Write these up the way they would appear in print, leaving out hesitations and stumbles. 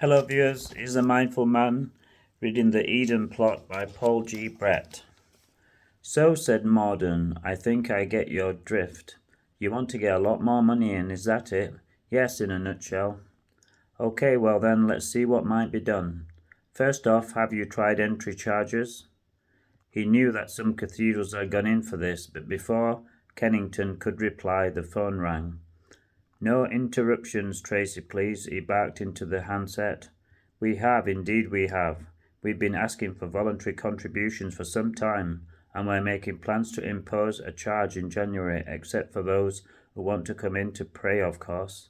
Hello viewers, is a Mindful Man reading the Eden Plot by Paul G. Brett. So, said Morden, I think I get your drift. You want to get a lot more money in, is that it? Yes, in a nutshell. Okay, well then, let's see what might be done. First off, have you tried entry charges? He knew that some cathedrals had gone in for this, but before Kennington could reply, the phone rang. No interruptions, Tracy, please, he barked into the handset. We have, indeed we have. We've been asking for voluntary contributions for some time, and we're making plans to impose a charge in January, except for those who want to come in to pray, of course.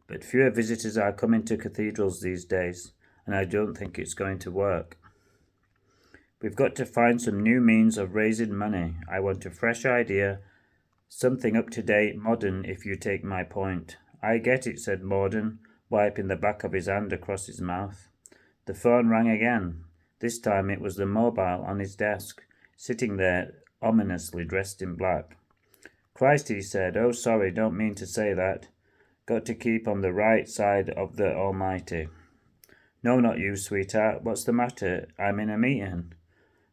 But fewer visitors are coming to cathedrals these days, and I don't think it's going to work. We've got to find some new means of raising money. I want a fresh idea, something up to date, modern, if you take my point. I get it, said Morden, wiping the back of his hand across his mouth. The phone rang again. This time it was the mobile on his desk, sitting there ominously dressed in black. Christ, he said, oh sorry, don't mean to say that. Got to keep on the right side of the Almighty. No, not you, sweetheart. What's the matter? I'm in a meeting.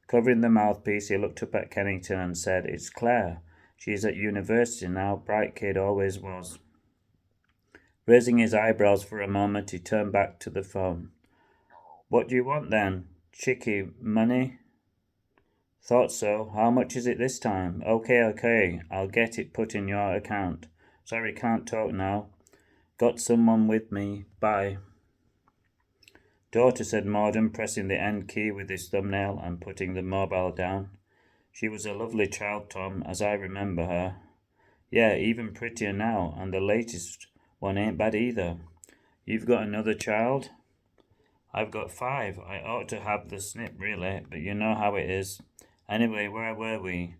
Covering the mouthpiece, he looked up at Kennington and said, It's Claire. She's at university now, bright kid, always was. Raising his eyebrows for a moment, he turned back to the phone. What do you want then? Chicky, money? Thought so. How much is it this time? Okay, I'll get it put in your account. Sorry, can't talk now. Got someone with me. Bye. Daughter, said Morden, pressing the end key with his thumbnail and putting the mobile down. She was a lovely child, Tom, as I remember her. Yeah, even prettier now, and the latest one ain't bad either. You've got another child? I've got 5. I ought to have the snip, really, but you know how it is. Anyway, where were we?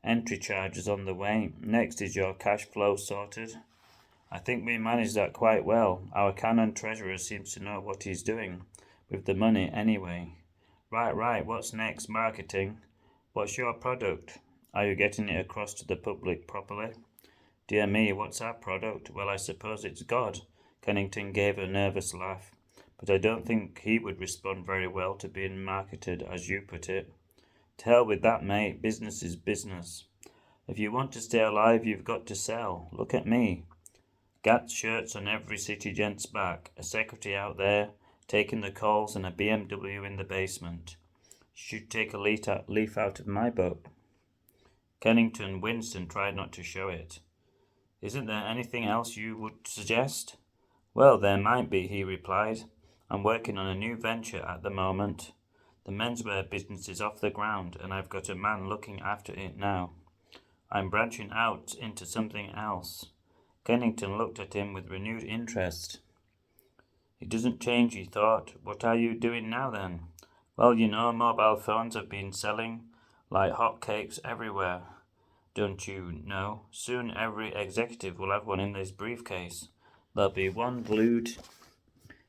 Entry charges on the way. Next is your cash flow sorted. I think we managed that quite well. Our canon treasurer seems to know what he's doing, with the money anyway. Right, what's next? Marketing. What's your product? Are you getting it across to the public properly? Dear me, what's our product? Well, I suppose it's God. Kennington gave a nervous laugh. But I don't think he would respond very well to being marketed, as you put it. To hell with that, mate. Business is business. If you want to stay alive, you've got to sell. Look at me. Gat shirts on every city gent's back, a secretary out there, taking the calls, and a BMW in the basement. You should take a leaf out of my book. Kennington winced and tried not to show it. Isn't there anything else you would suggest? Well, there might be, he replied. I'm working on a new venture at the moment. The menswear business is off the ground, and I've got a man looking after it now. I'm branching out into something else. Kennington looked at him with renewed interest. It doesn't change, he thought. What are you doing now, then? Well, you know, mobile phones have been selling like hotcakes everywhere. Don't you know? Soon every executive will have one in his briefcase. There'll be one glued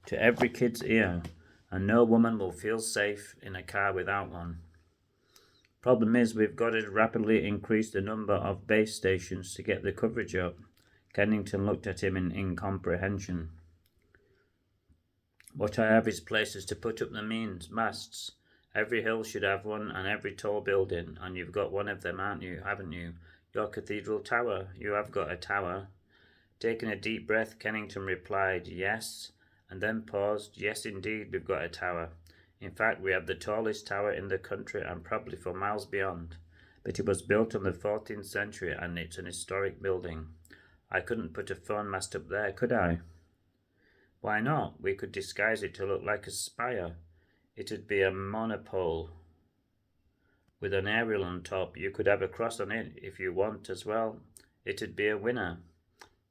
to every kid's ear, and no woman will feel safe in a car without one. Problem is, we've got to rapidly increase the number of base stations to get the coverage up. Kennington looked at him in incomprehension. What I have is places to put up the masts. Every hill should have one, and every tall building, and you've got one of them, haven't you? Your cathedral tower. You have got a tower. Taking a deep breath, Kennington replied, yes, and then paused. Yes, indeed, we've got a tower. In fact, we have the tallest tower in the country and probably for miles beyond. But it was built in the 14th century, and it's an historic building. I couldn't put a phone mast up there, could I? Why not? We could disguise it to look like a spire. It'd be a monopole with an aerial on top. You could have a cross on it if you want as well. It'd be a winner.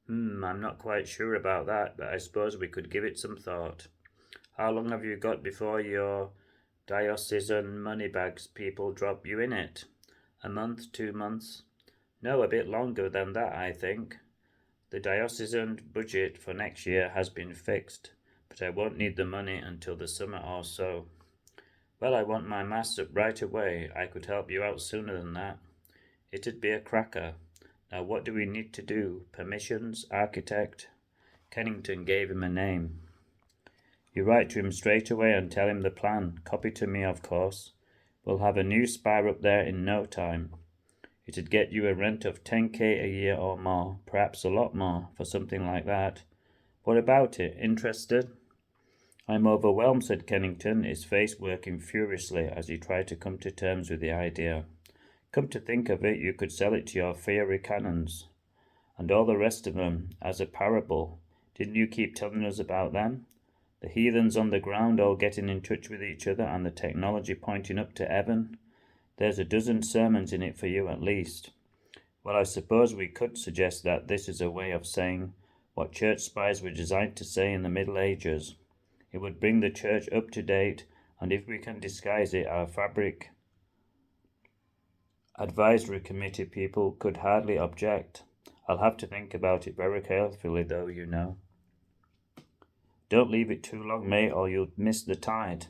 I'm not quite sure about that, but I suppose we could give it some thought. How long have you got before your diocesan moneybags people drop you in it? A month, 2 months? No, a bit longer than that, I think. The diocesan budget for next year has been fixed, but I won't need the money until the summer or so. Well, I want my masts up right away. I could help you out sooner than that. It'd be a cracker. Now, what do we need to do? Permissions? Architect? Kennington gave him a name. You write to him straight away and tell him the plan. Copy to me, of course. We'll have a new spire up there in no time. It'd get you a rent of 10K a year or more, perhaps a lot more, for something like that. What about it? Interested?" "I'm overwhelmed," said Kennington, his face working furiously as he tried to come to terms with the idea. "Come to think of it, you could sell it to your fiery cannons. And all the rest of them, as a parable. Didn't you keep telling us about them? The heathens on the ground all getting in touch with each other and the technology pointing up to heaven? There's a dozen sermons in it for you at least." "Well, I suppose we could suggest that this is a way of saying what church spires were designed to say in the Middle Ages. It would bring the church up to date, and if we can disguise it, our fabric advisory committee people could hardly object. I'll have to think about it very carefully, though, you know." "Don't leave it too long, mate, or you'll miss the tide."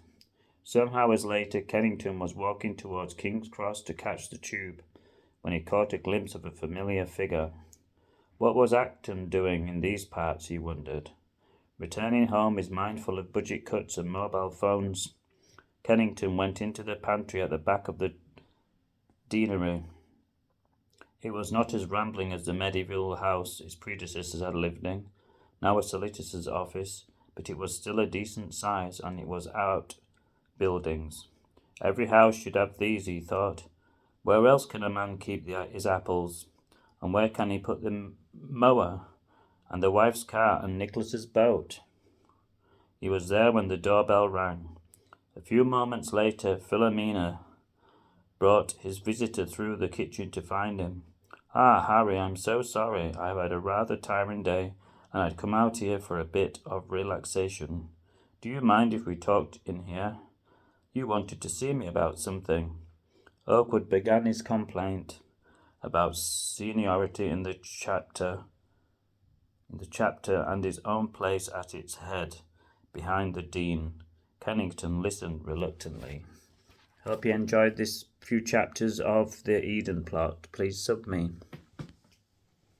Some hours later, Kennington was walking towards King's Cross to catch the tube, when he caught a glimpse of a familiar figure. What was Acton doing in these parts, he wondered. Returning home, his mind full of budget cuts and mobile phones, Kennington went into the pantry at the back of the deanery. It was not as rambling as the medieval house his predecessors had lived in, now a solicitor's office, but it was still a decent size, and it was outbuildings. Every house should have these, he thought. Where else can a man keep his apples? And where can he put the mower, and the wife's car, and Nicholas's boat? He was there when the doorbell rang. A few moments later, Philomena brought his visitor through the kitchen to find him. "Ah, Harry, I'm so sorry. I've had a rather tiring day, and I'd come out here for a bit of relaxation. Do you mind if we talked in here? You wanted to see me about something." Oakwood began his complaint about seniority in the chapter and his own place at its head, behind the dean. Kennington listened reluctantly. Hope you enjoyed this few chapters of the Eden Plot. Please sub me.